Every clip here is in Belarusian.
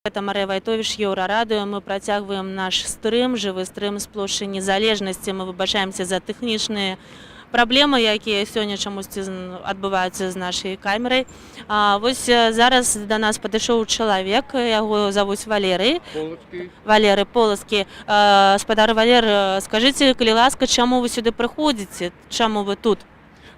Это Мария Вайтович, Еўрарадыё. Мы працягваем наш стрым, жывы стрым з плошчы Незалежнасці. Мы выбачаемся за тэхнічныя праблемы, якія сёння чамусьці адбываюцца з нашай камерай. Вось зараз да нас падышоў чалавек, яго завуць Валерый. Валерый Полацкі. Спадар Валер, скажыце, калі ласка, чаму вы сюды прыходзіце? Чаму вы тут?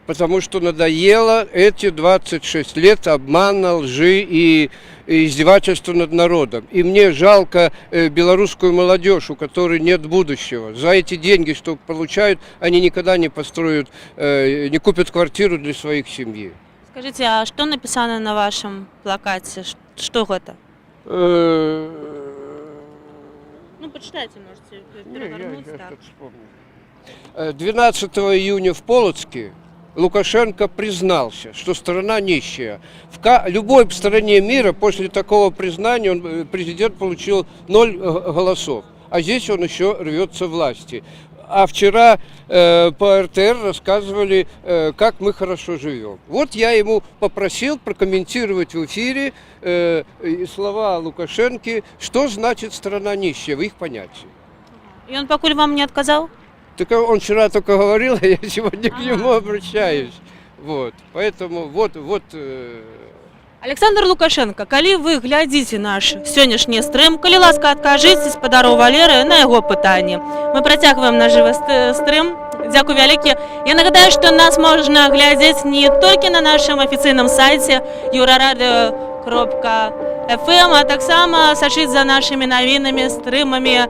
Потому что надоело эти 26 лет обмана, лжи и издевательства над народом. И мне жалко белорусскую молодежь, у которой нет будущего. За эти деньги, что получают, они никогда не построят, не купят квартиру для своих семьи. Скажите, а что написано на вашем плакате? Что это? Ну, почитайте, можете перевернуться. 12 июня в Полоцке Лукашенко признался, что страна нищая. В любой стране мира после такого признания президент получил 0 голосов, а здесь он еще рвется власти. А вчера по РТР рассказывали, как мы хорошо живем. Вот я ему попросил прокомментировать в эфире слова Лукашенко, что значит страна нищая, в их понятии. И он покуль вам не отказал? Так он вчера только говорил, а я сегодня к нему обращаюсь. Вот, поэтому вот. Александр Лукашенко, калі вы глядзіце наш сённяшні стрым, калі ласка, адкажыце спадару Валеры на яго пытанні. Мы працягваем наш жывы стрым. Дзякуй вялікі. Я нагадаю, што нас можна глядзець не толькі на нашым афіцыйным сайце euradio.fm, а таксама сачыць за нашымі навінамі, стрымамі,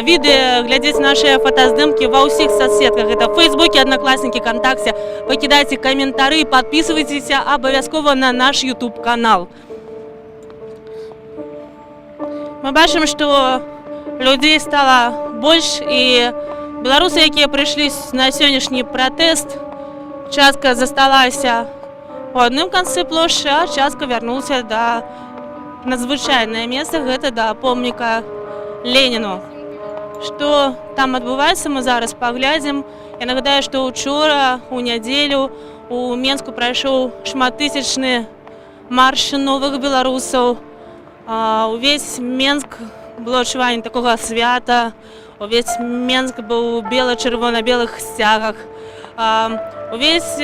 відэа, глядзець нашыя фотаздымкі ва ўсіх соцсетках. Это в Фейсбуке, Одноклассники, ВКонтакте. Пакідайце каментары, подписывайтеся абавязкова на наш YouTube канал. Мы бачым, што людзей стала больш, і беларусы, якія прыйшлі на сённяшні пратэст, частка засталася у адным канцы плошчы, а частка вярнулася да надзвычайнае месца, гэта да помніка Леніну. Што там адбываецца, мы зараз паглядзім. Я нагадаю, што учора, у нядзелю, у Менску прайшоў шматтысячны марш новых беларусаў. Увесь Менск было адчуванне такога свята. Увесь Менск быў у бела-чырвона-белых сцягах. Увесь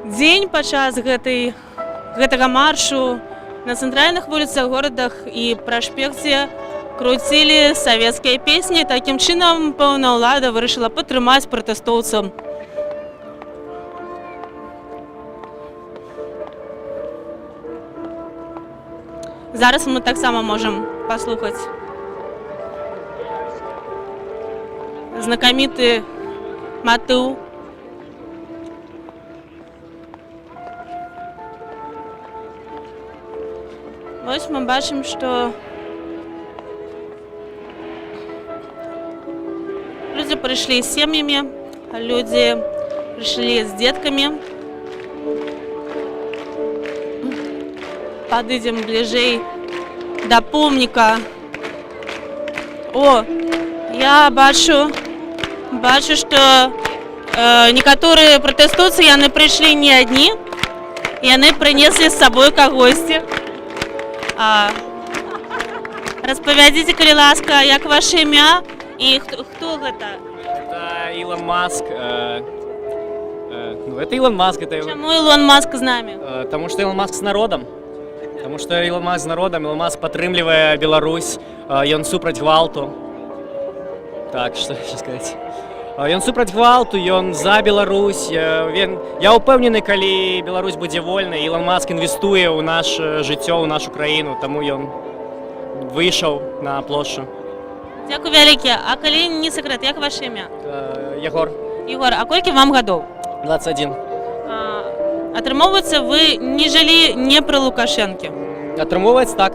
дзень падчас гэтага маршу на цэнтральных вуліцах, горадах і праспекце круцілі савецкія песні. Такім чынам, пэўна, ўлада вырашыла падтрымаць пратэстоўцаў. Зараз мы таксама можам паслухаць знакаміты матыў. Вось мы бачым, што людзі прыйшлі з сем'ямі, людзі прыйшлі з дзеткамі. Падыдзем бліжэй да помніка. О, я бачу, што некаторыя пратэстоўцы, яны прыйшлі не адні, яны прынеслі з сабой кагосьці. Распавядзіце, калі ласка, як ваше імя і хто гэта? Это Илон Маск. Это Илон Маск. Чаму Илон Маск з намі? Потому что Илон Маск с народом. Потому что Илон Маск с народом, Илон Маск падтрымлівае Беларусь, ён супраць гвалту. Так, что сказать? Ён супраць гвалту, ён за Беларусь. Я упэўнены, калі Беларусь будзе вольнай, Илон Маск інвестуе ў наше жыццё, ў нашу краіну, таму ён выйшаў на плошчу. Дзякуй вялікі. А калі не сакрэт, як ваше імя? Егор. Егор, а колькі вам гадоў? 21. Атрымоўваецца, вы не жылі не пры Лукашэнке? Атрымоўваецца так.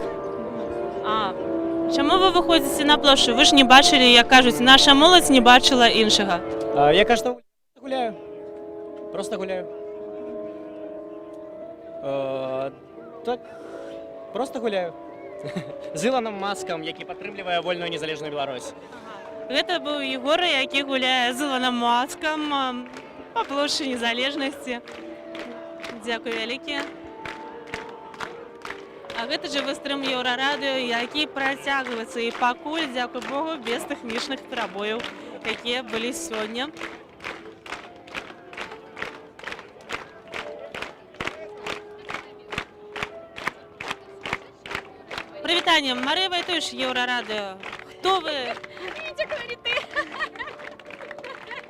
Чаму вы выходзіце на плошчу? Вы ж не бачылі, як кажуць, наша моладзь не бачыла іншага. Я, кажется, гуляю. Просто гуляю. Так, просто гуляю. З Ілоном Маскам, які падтрымлівае вольную незалежную Беларусь. Гэта быў Егор, які гуляе з Ілоном Маскам па плошчы Незалежнасці. Дзякуй вялікі. А гэта жывы стрым Еўрарадыё, які працягваецца і пакуль, дзякуй Богу, без тэхнічных перабояў, якія былі сёння. Прывітанне, Марыя Вайтуш, Еўрарадыё. Хто вы? Витя, говорит ты.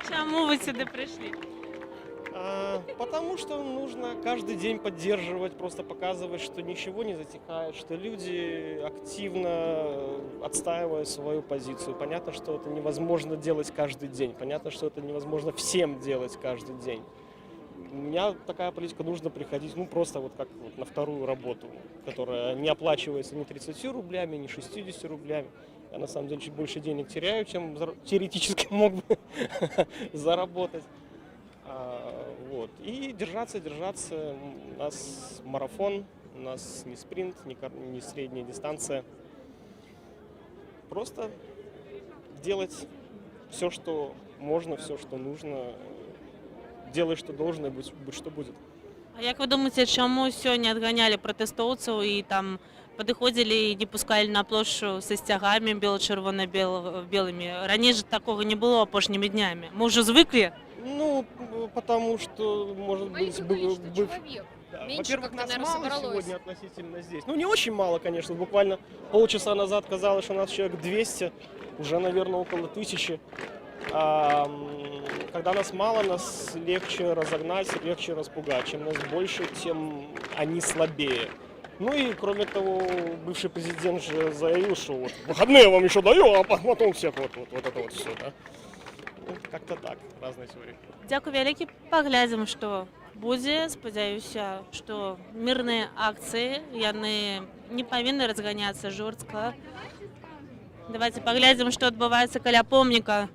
Чаму вы сюды прыйшлі? Потому что нужно каждый день поддерживать, просто показывать, что ничего не затихает, что люди активно отстаивают свою позицию. Понятно, что это невозможно делать каждый день, понятно, что это невозможно всем делать каждый день. У меня такая политика, нужно приходить, просто вот как вот на вторую работу, которая не оплачивается ни 30 рублями, ни 60 рублями. Я на самом деле чуть больше денег теряю, чем теоретически мог бы заработать. Вот. И держаться. У нас марафон, у нас не спринт, не средняя дистанция. Просто делать все, что можно, все, что нужно. Делай, что должно, и будь что будет. А як вы думаеце, чаму сёння адганялі пратэстоўцаў і там падыходзілі і не пускалі на плошчу са сцягамі бело-чырвона-белымі? Раней же такого не было апошнімі днямі. Мы ўжо звыклі. Потому что, может быть, человек. Меньше во-первых, как-то, нас наверное, мало собралось. сегодня относительно здесь. Не очень мало, конечно. Буквально полчаса назад казалось, что у нас человек 200, уже, наверное, около 1000. Когда нас мало, нас легче разогнать, легче распугать. Чем нас больше, тем они слабее. Ну и, кроме того, бывший президент же заявил, что вот выходные я вам еще даю, а потом всех вот это вот все, да. Как-то так, разные теории. Дзякуй вялікі, паглядзім, што будзе. Спадзяюся, што мірныя акцыі, яны не павінны разганяцца жорстка. Давайте паглядзім, што адбываецца каля помніка.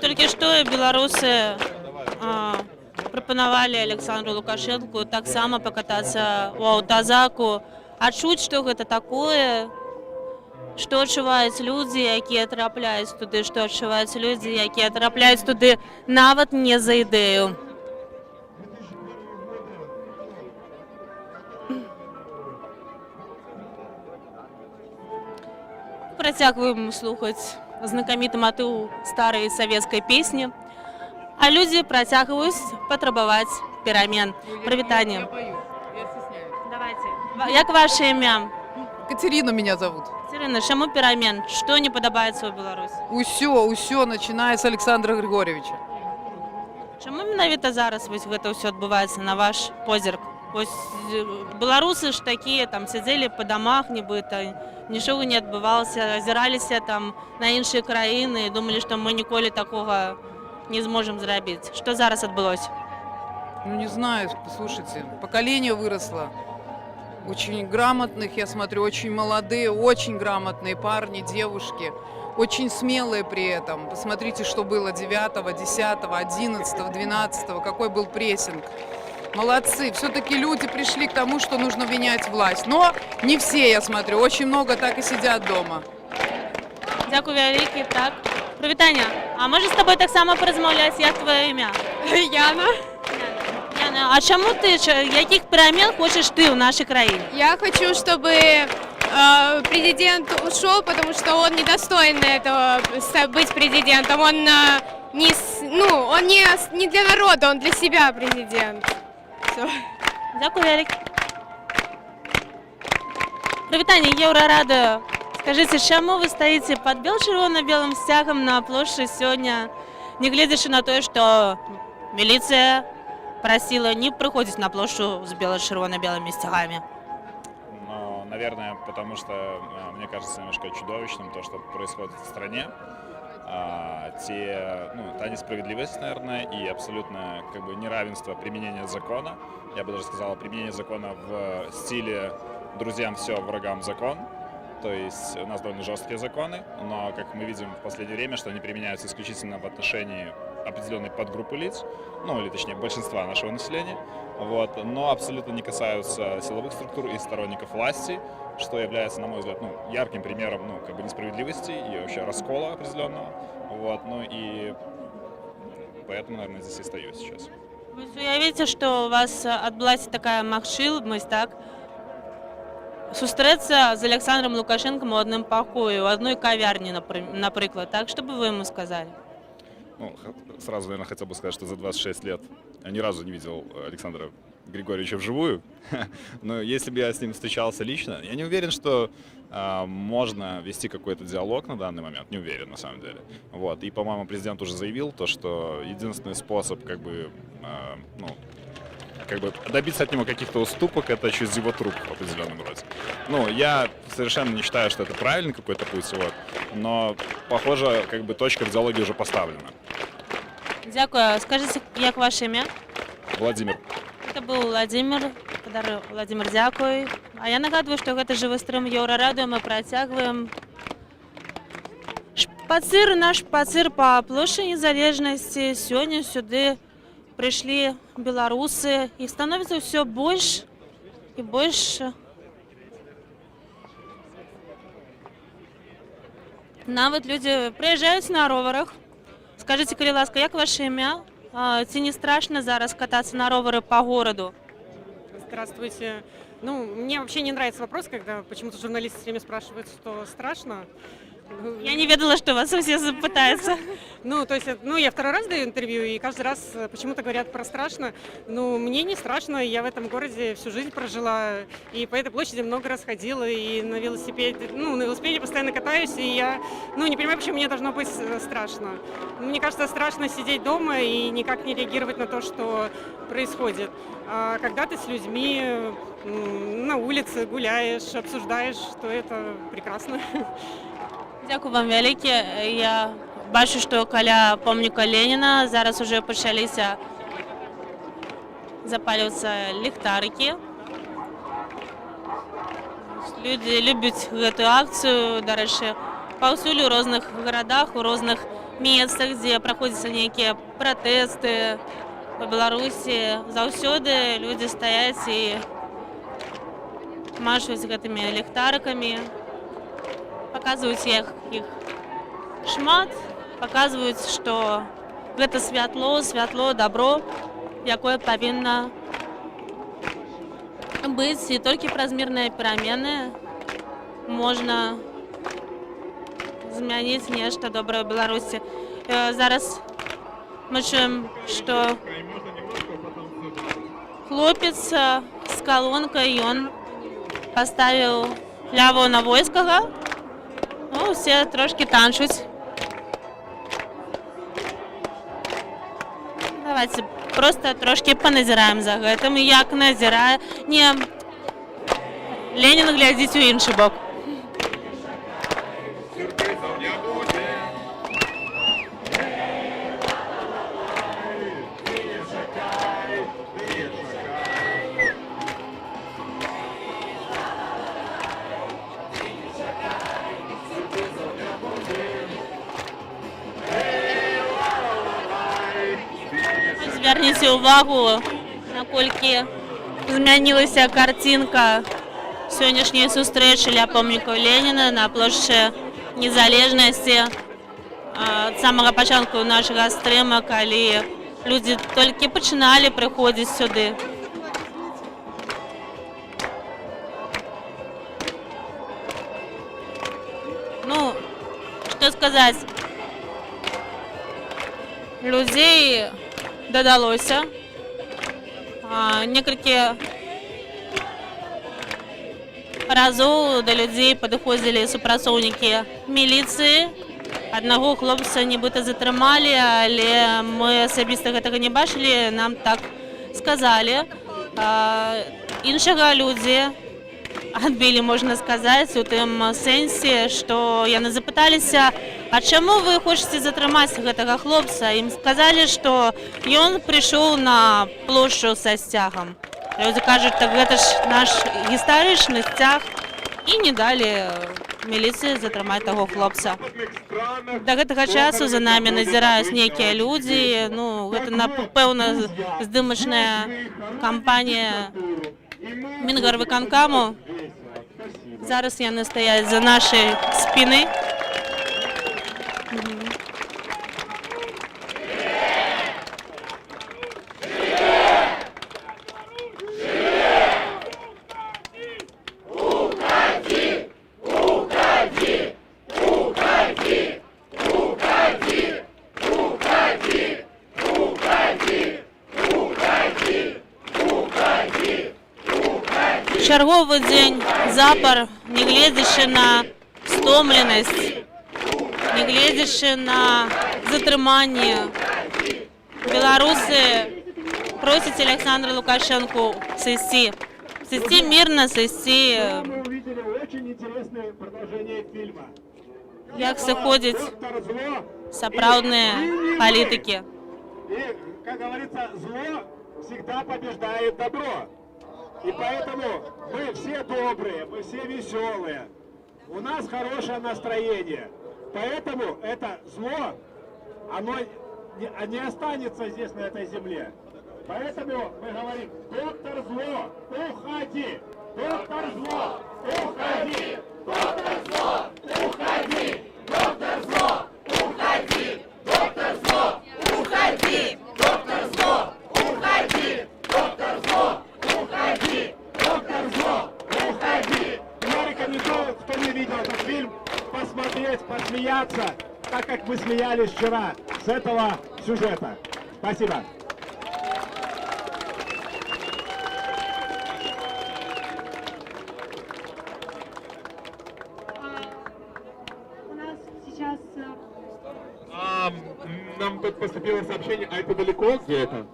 Толькі што беларусы прапанавалі Александру Лукашенку таксама пакатацца ў аўтазаку, адчуць, што гэта такое, што адчуваюць людзі, якія трапляюць туды, што адчуваюць людзі, якія трапляюць туды нават не за ідэю. Працягваем слухаць знакаміты матыў старай савецкай песні, а людзі працягваюць патрабаваць перамен. Прывітанне. Давайте. Як ваше імя? Катерина меня зовут. Катерина, чаму перамен? Што не падабаецца ў Беларусі? Усё, начиная с Александра Григорьевича. Чаму менавіта зараз вось гэта ўсё адбываецца на ваш позірк? Вось беларусы ж такія там сядзелі па дамах нібыта, нічога не адбывалася, азіраліся там на іншыя краіны і думалі, што мы ніколі такога не зможам зрабіць. Што зараз адбылося? Не знаю, послушайте, поколение выросло. Очень грамотных, я смотрю, очень молодые, очень грамотные парни, девушки. Очень смелые при этом. Посмотрите, что было 9, 10, 11, 12, какой был прессинг. Молодцы, все-таки люди пришли к тому, что нужно менять власть. Но не все, я смотрю, очень много так и сидят дома. Дякую вялікі, так. Прывітанне, а можа з табой таксама паразмаўляць, як твоё імя? Яна. Яна, а чаму ты, якіх перамен хочаш ты ў нашай краіне? Я хочу, чтобы президент ушел, потому что он недостоин этого быть президентом. Он не для народа, он для себя президент. Все. Дякую вялікі. Прывітанне, Еўрарадыё. Скажите, чаму вы стаіце пад бел-чырвона-белым сцягам на плошчы сёння, не гледзячы на тое, што міліцыя просила не приходить на площадь с бело-червоно-белыми стягами? Ну, наверное, потому что, мне кажется, немножко чудовищным то, что происходит в стране. Та несправедливость, наверное, и абсолютно неравенство применения закона. Я бы даже сказал, применение закона в стиле друзьям все, врагам закон. То есть у нас довольно жесткие законы, но, как мы видим в последнее время, что они применяются исключительно в отношении определенной подгруппы лиц, ну или точнее большинства нашего населения, вот, но абсолютно не касаются силовых структур и сторонников власти, что является, на мой взгляд, ярким примером как бы несправедливости и вообще раскола определенного. Вот, и поэтому, наверное, здесь и стою сейчас. Вы уявите, что у вас адбылася такая магчымасць, так? Сустрэцца з Александром Лукашенком у одном покое, у одной кавярні, например, так? Что бы вы ему сказали? Сразу, наверное, хотел бы сказать, что за 26 лет я ни разу не видел Александра Григорьевича вживую. Но если бы я с ним встречался лично, я не уверен, что можно вести какой-то диалог на данный момент. Не уверен, на самом деле. Вот. И, по-моему, президент уже заявил то, что единственный способ как бы добиться от него каких-то уступок, это через его труп в определенном роде. Я совершенно не считаю, что это правильный какой-то путь, но, похоже, как бы точка в диалоге уже поставлена. Дякую. Скажите, как ваше имя? Владимир. Это был Владимир. Владимир, дякую. А я нагадываю, что это живой стрим Еврорадио. Мы протягиваем наш шпацыр по площади Незалежности. Сегодня сюда пришли белорусы. Их становится все больше и больше. Нават люди приезжают на роверах. Скажите, калі ласка, як ваше імя? Ці не страшно зараз кататься на роверы по городу? Здравствуйте. Мне вообще не нравится вопрос, когда почему-то журналисты все время спрашивают, что страшно. Я не ведала, что вас все запытаются. То есть, я второй раз даю интервью, и каждый раз почему-то говорят про страшно. Мне не страшно, я в этом городе всю жизнь прожила, и по этой площади много раз ходила, и на велосипеде постоянно катаюсь, и я, не понимаю, почему мне должно быть страшно. Мне кажется, страшно сидеть дома и никак не реагировать на то, что происходит. А когда ты с людьми на улице гуляешь, обсуждаешь, то это прекрасно. Дякую вам вяліке. Я бачу, што каля помніка Леніна зараз уже пачаліся запалівацца ліхтарыкі. Людзі любяць гэтую акцыю, дарэчы, паўсюль у розных гарадах, у розных месцах, дзе праходзяцца нейкія пратэсты па Беларусі. Заўсёды людзі стаяць і машуць гэтымі ліхтарыкамі. Показываюць іх шмат, показваюць, што гэта святло, добро, якое павінна быць. І толькі праз мірныя перамены можна змяніць нешта добрае ў Беларусі. Зараз мы чуем, што хлопец з калонкай, ён паставіў ляву на Войскага. Все трошки танчуць. Давайте просто трошки паназіраем за гэтым. І як назірае... Не, Ленін глядзіць у іншы бок. Зверніце увагу, наколькі змянілася картинка сённяшняй сустрэчы ля помніка Леніна на плошчы Незалежнасці. Ад самага пачатку нашага стрыма, калі людзі толькі пачыналі прыходзіць сюды. Што сказаць? Людзей дадалося. Некалькі разоў да людзей падыходзілі супрацоўнікі міліцыі. Аднаго хлопца нібыта затрымалі, але мы асабіста гэтага не бачылі, нам так сказалі. Іншага людзі адбілі, можна сказаць, у тым сэнсе, што яны запыталіся, а чаму вы хочаце затрымаць гэтага хлопца? Ім сказалі, што ён прыйшоў на плошчу са сцягам. Люди кажуть, так гэта ж наш гістарычны сцяг, і не далі міліцыі затрымаць таго хлопца. Да гэтага часу за намі назіраюць нейкія людзі, ну, гэта, напэўна, здымачная кампанія Мінгарвыканкаму. Зараз яны стаяць за нашай спіны. Чарговы дзень запар, нягледзячы на стомленасць, нягледзячы на затрыманне, беларусы просяць Александра Лукашенко сысці мірна, сысці, як сыходзяць сапраўдныя палітыкі. И, как говорится, зло всегда побеждает добро. И поэтому мы все добрые, мы все веселые. У нас хорошее настроение. Поэтому это зло, оно не останется здесь, на этой земле. Поэтому мы говорим: доктор зло, уходи! Доктор зло, уходи! Доктор зло, уходи! Доктор зло, уходи! Доктор зло, уходи! Доктор зло, уходи! Доктор зло, уходи! Доктор зло, уходи! Я рекомендую, кто не видел этот фильм, посмотреть, посмеяться, так как мы смеялись вчера с этого сюжета. Спасибо. У нас сейчас... Нам тут поступило сообщение, а это далеко? Где это?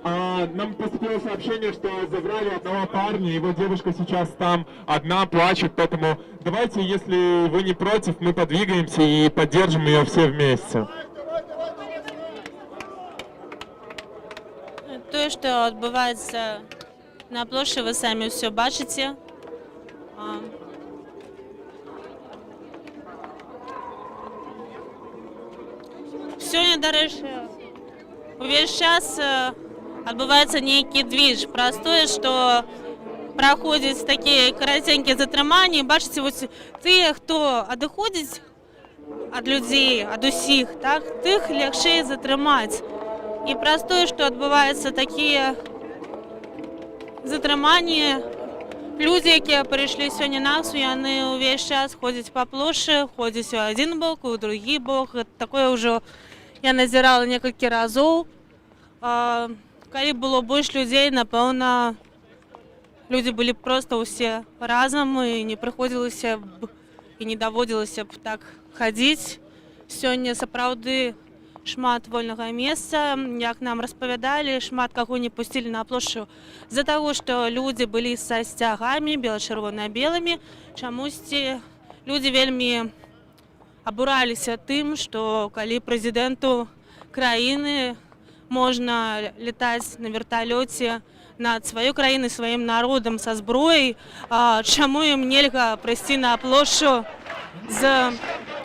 Нам поступило сообщение, что забрали одного парня, его девушка сейчас там одна плачет, поэтому давайте, если вы не против, мы подвигаемся и поддержим ее все вместе. Тое, што адбываецца на плошчы, вы самі ўсё бачыце. Сёння, дарэчы, увесь час адбываецца нейкі движ. Праз тое, што праходзяць такія караценькія затрыманні, бачыце, вось тыя, хто адыходзіць ад людзей, ад усіх, так, тых лягчэй затрымаць. І праз тое, што адбываюцца такія затрыманні, людзі, якія прыйшлі сёння на акцыю, яны ўвесь час ходзяць па плошчы, ходзяць у адзін бок, у другі бок. Такое ўжо я назірала некалькі разоў. Калі было больш людзей, напэўна, людзі былі проста ўсе разам, і не прыходзілася б і не даводзілася б так хадзіць. Сёння сапраўды шмат вольнага месца, як нам распавядалі, шмат каго не пусцілі на плошчу з-за таго, што людзі былі са сцягамі бела-чырвона-белымі. Чамусьці людзі вельмі абураліся тым, што калі прэзідэнту краіны можна летаць на верталёце над сваёй краінай, сваім народам са зброяй, чаму ім нельга прыйсці на плошчу з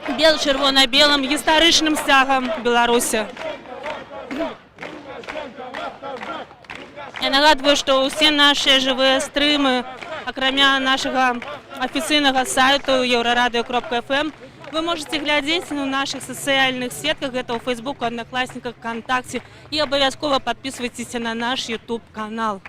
бела-чырвона-белым гістарычным сцягам Беларусі. Я нагадваю, што ўсе нашыя жывыя стрымы, акрамя нашага афіцыйнага сайту euraradio.fm, вы можете глядзець на наших сацыяльных сетках, гэта ў Фейсбуку, Одноклассниках, ВКонтакте, і абавязкова подписывайтесь на наш YouTube канал.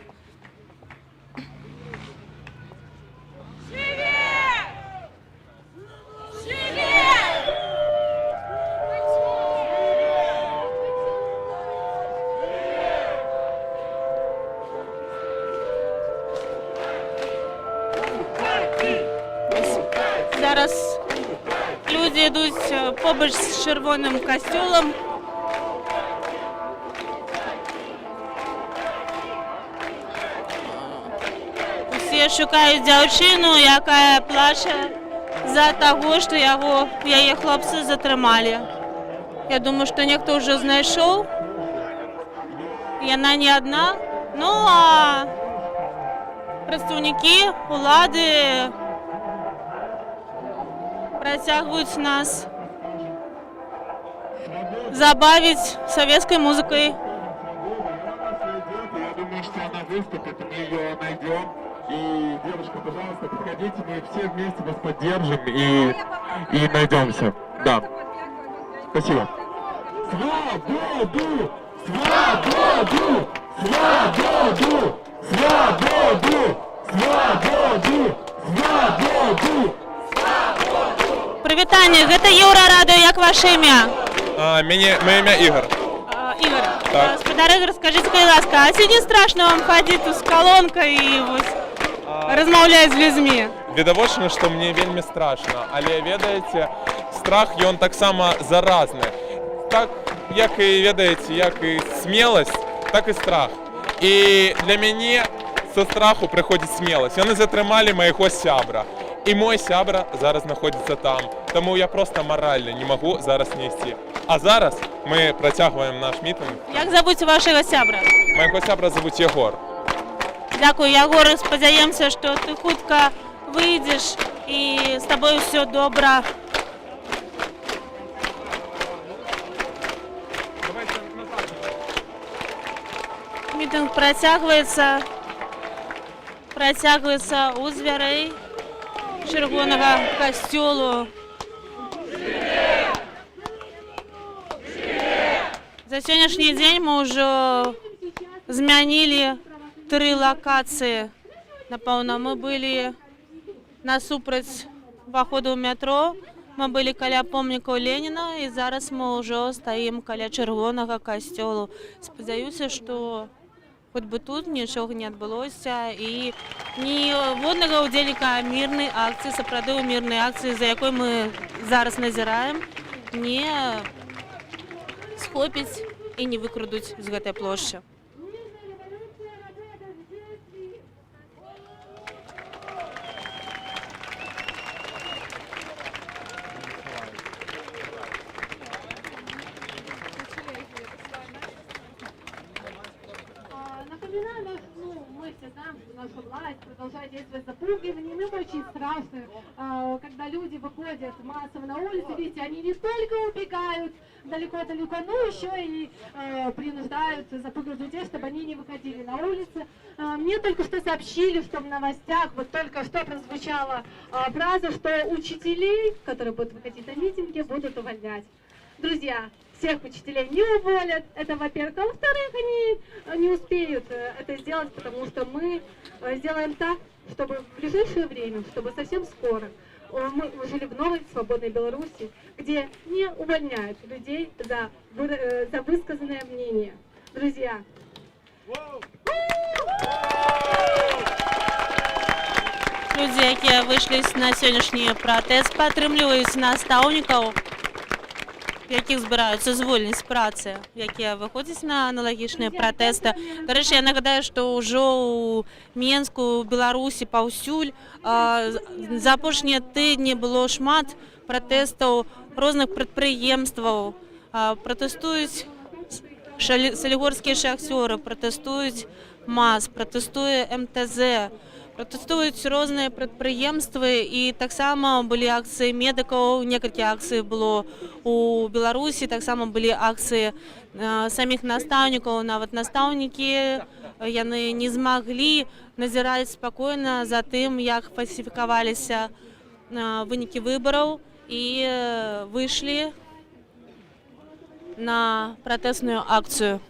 Зараз людзі ідуць побач з чырвоным касцёлам. Усе шукаюць дзяўчыну, якая плача з-за таго, што яе хлопцы затрымалі. Я думаю, што нехто ўжо знайшоў. Яна не адна. Ну а представники улады працягваюць нас забавить советской музыкой. Я думаю, что она выступит, мы ее найдем. И, девушка, пожалуйста, подходите, мы все вместе вас поддержим и найдемся. Да. Спасибо. Свободу! Свободу! Свободу! Свободу! Свободу! Свободу! Прывітанне, гэта Еўрарадыё, як ваше імя? Моє ім'я Ігор. Ігор, Так. спадар, скажите, калі ласка, а ці не страшно вам хадзіць тут з калонкай і вось размаўляць з людзьмі? Відавочна, што мне вельмі страшна, але ведаеце, страх ён таксама заразны. Так, як і ведаеце, як і смеласць, так і страх. І для мяне са страху прыходзіць смеласць. Яны затрымалі майго сябра. І мой сябра зараз знаходзіцца там. Таму я проста маральна не магу зараз не ісці. А зараз мы працягваем наш мітынг. Як завуць вашага сябра? Майго сябра завуць Егор. Дякую, Ягор, спадзяемся, што ты хутка выйдзеш і з табой усё добра. Мітынг працягваецца ў дзвярэй чырвонага касцёлу. За сённяшні дзень мы ўжо змянілі 3 лакацыі. Напэўна, мы былі насупраць уваходу ў метро, мы былі каля помнікаў Леніна, і зараз мы ўжо стаім каля чырвонага касцёлу. Спадзяюся, што хоць бы тут нічога не адбылося і ніводнага ўдзельніка мірнай акцыі, сапраўды ў мірнай акцыі, за якой мы зараз назіраем, не схопіць і не выкрадуць з гэтай плошчы. Напоминаю, мы все знаем, что наша власть продолжает действовать запугиванием. Им очень страшно, когда люди выходят массово на улицу. Видите, они не только убегают далеко-далеко, но еще и принуждают, запугивают людей, чтобы они не выходили на улицы. Мне только что сообщили, что в новостях вот только что прозвучала фраза, что учителей, которые будут выходить на митинги, будут увольнять. Друзья, всех учителей не уволят, это во-первых. А во-вторых, они не успеют это сделать, потому что мы сделаем так, чтобы в ближайшее время, чтобы совсем скоро мы жили в новой свободной Беларуси, где не увольняют людей за высказанное мнение. Друзья, Людзі, якія выйшлі на сённяшні пратэст, падтрымліваюць настаўнікаў, якіх збіраюцца звольніць з працы, якія выходзяць на аналагічныя пратэсты. Дарэчы, я нагадаю, што ўжо ў Менску, ў Беларусі паўсюль за апошнія тыдні было шмат пратэстаў розных прадпрыемстваў. Пратэстуюць салігорскія шахцёры, пратэстуюць МАЗ, пратэстуе МТЗ, пратэстуюць розныя прадпрыемствы, і таксама былі акцыі медыкаў, некалькі акцый было у Беларусі, таксама былі акцыі саміх настаўнікаў, нават настаўнікі яны не змаглі назіраць спакойна за тым, як фальсіфікаваліся вынікі выбараў, і выйшлі на пратэсную акцыю.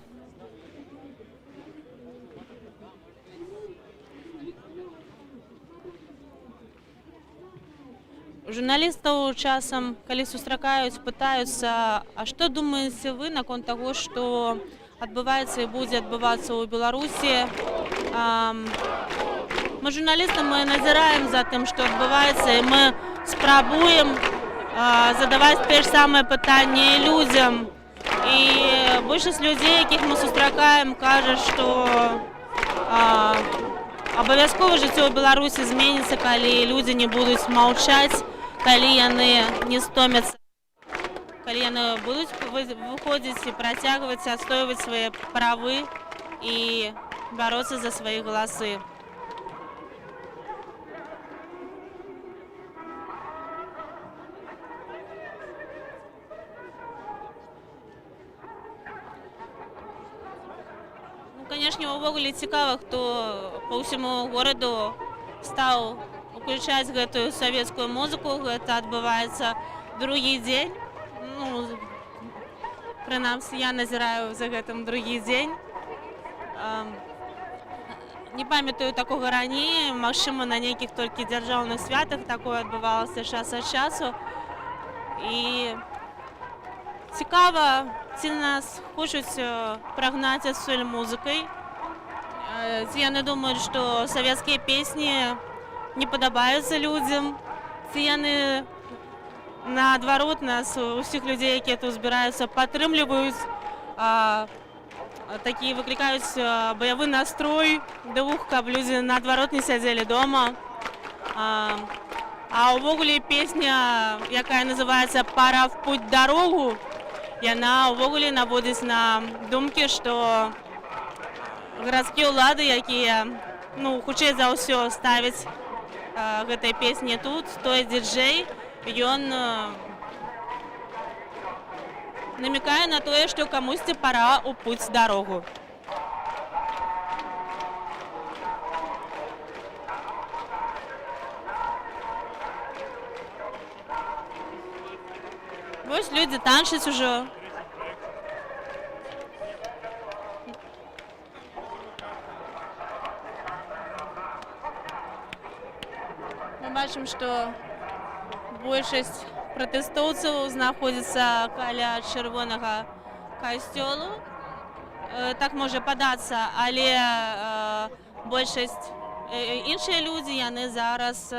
Журналістаў часам, калі сустракаюць, пытаюцца, а што думаеце вы наконт таго, што адбываецца і будзе адбывацца ў Беларусі? Мы журналісты, мы назіраем за тым, што адбываецца, і мы спрабуем задаваць те ж самыя пытанні людзям. І большасць людзей, якіх мы сустракаем, кажа, што абавязкова жыццё ў Беларусі зменіцца, калі людзі не будуць маўчаць, калі яны не стомяцца, калі яны будуць выходзіць і працягваць адстойваць свае правы і бороться за свои голосы. Конечно, увогуле цікаво, хто по всему городу стал включать гэтую советскую музыку. Это отбывается другі дзень. Ну, прынамсі, я назіраю за гэтым другі дзень. Не памятаю такога раней, магчыма, на нейкіх толькі дзяржаўных святах такое адбывалася час ад часу. І цікава, ці нас хочуць прагнаць адсюль музыкай. Ці яны думаюць, што савецкія песні не падабаюцца людзям, ці яны наадварот нас, усіх людзей, якія тут збіраюцца, падтрымліваюць, такі выклікаюць баявы настрой дух, каб людзі наадварот не сядзелі дома. А ўвогуле песня, якая называецца «Пора в путь дорогу», яна ўвогуле наводзіць на думкі, што гарадскія ўлады, якія, ну, хутчэй за ўсё ставяць гэтай песні тут, той дыджэй, ён намекае на тое, што камусьці пора ў путь дорогу. Вось людзі танчаць ужо. Мы бачым, што большасць пратэстоўцаў знаходзіцца каля чырвонага касцёлу. Так можа падацца, але большасць іншыя людзі, яны зараз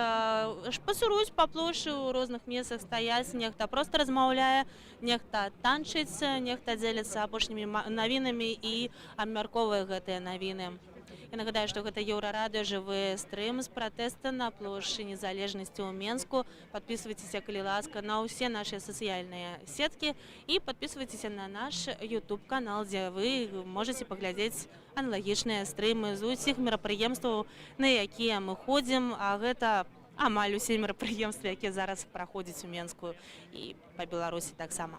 пасуруюць па плошчы, у розных месцах стаяць, нехта проста размаўляе, нехта танчыць, нехта дзеліцца апошнімі навінамі і абмяркоўвае гэтыя навіны. Я нагадаю, што гэта Еўрарадыё, жывы стрым з пратэста на плошчы Незалежнасці ў Менску. Падпісвайцеся, калі ласка, на ўсе нашы сацыяльныя сеткі і падпісвайцеся на наш YouTube-канал, дзе вы можаце паглядзець аналагічныя стрымы з усіх мерапрыемстваў, на якія мы ходзім, а гэта амаль усе мерапрыемствы, якія зараз праходзяць у Менску і па Беларусі таксама.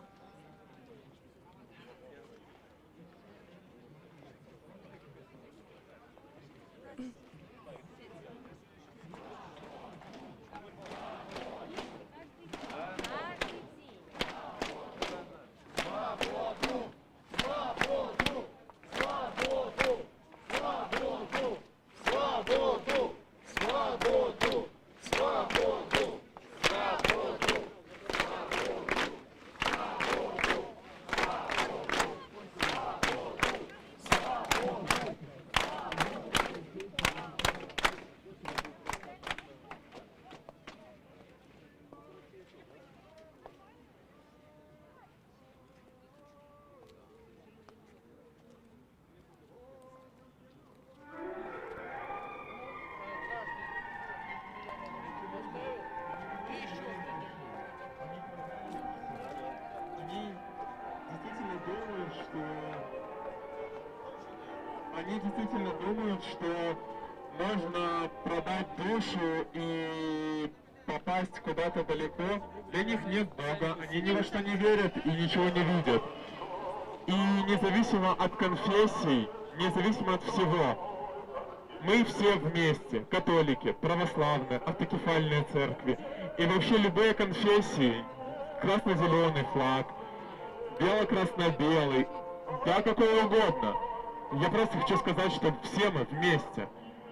Они действительно думают, что можно продать душу и попасть куда-то далеко. Для них нет Бога, они ни во что не верят и ничего не видят. И независимо от конфессий, независимо от всего, мы все вместе, католики, православные, автокефальные церкви и вообще любые конфессии, красно-зеленый флаг, бело-красно-белый, да какой угодно. Я просто хочу сказать, что все мы вместе.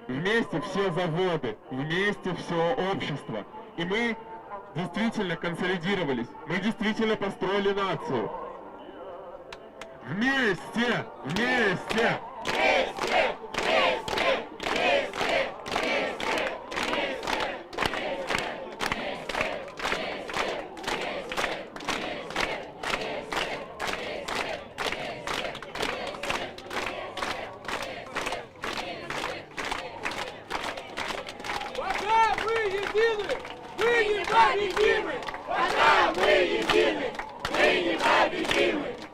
Вместе все заводы, вместе все общество. И мы действительно консолидировались. Мы действительно построили нацию. Вместе! Вместе! Вместе! Вместе! Вместе!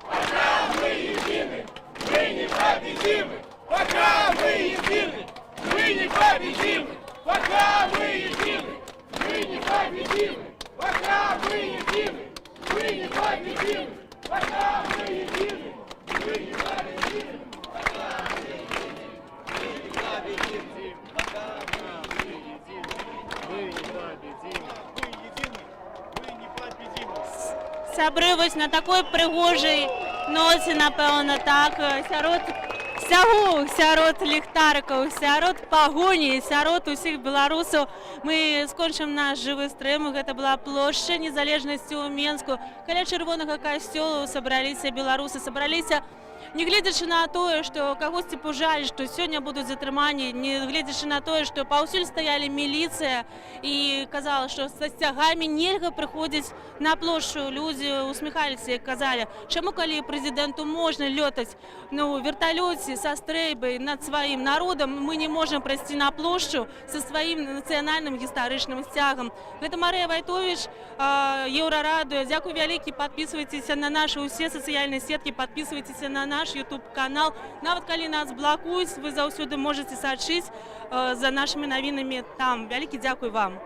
Пока мы едины, мы не победимы! Пока Пока мы едины, мы не победимы. Пока мы едины, мы не победимы. Пока мы едины, мы не победимы. Пока мы едины, мы не победимы. Пока мы едины, мы не победимы. Пока мы едины, мы не победимы. Мы едины, мы не победимы. Сябри, ось на такій пригожій ноці, напевно, так, сярод ліхтариків, сярод пагоні, сярод усіх беларусаў мы скончым наш жывы стрым. Гэта была плошча Незалежнасці ў Менску. Каля чырвонага касцёла сабраліся беларусы, сабраліся нягледзячы на тое, што кагосьці пужалі, што сёння будуць затрыманні, нягледзячы на тое, што паўсюль стаялі міліцыя і казала, што са сцягамі нельга прыходзіць на плошчу. Людзі усміхаліся і казалі, чаму калі прэзідэнту можна лётаць на верталёце са стрэйбай над сваім народам, мы не можам прайсці на плошчу са сваім нацыянальным гістарычным сцягам. Гэта Марыя Вайтовіч, Еўрарадыё. Дзякуй вялікі, падпісвайцеся на нашы ўсе сацыяльныя сеткі, падпісвайцеся на наш YouTube-канал. Нават калі нас блакуюць, вы заўсёды можаце сачыць за нашымі навінамі там. Вялікі дзякуй вам.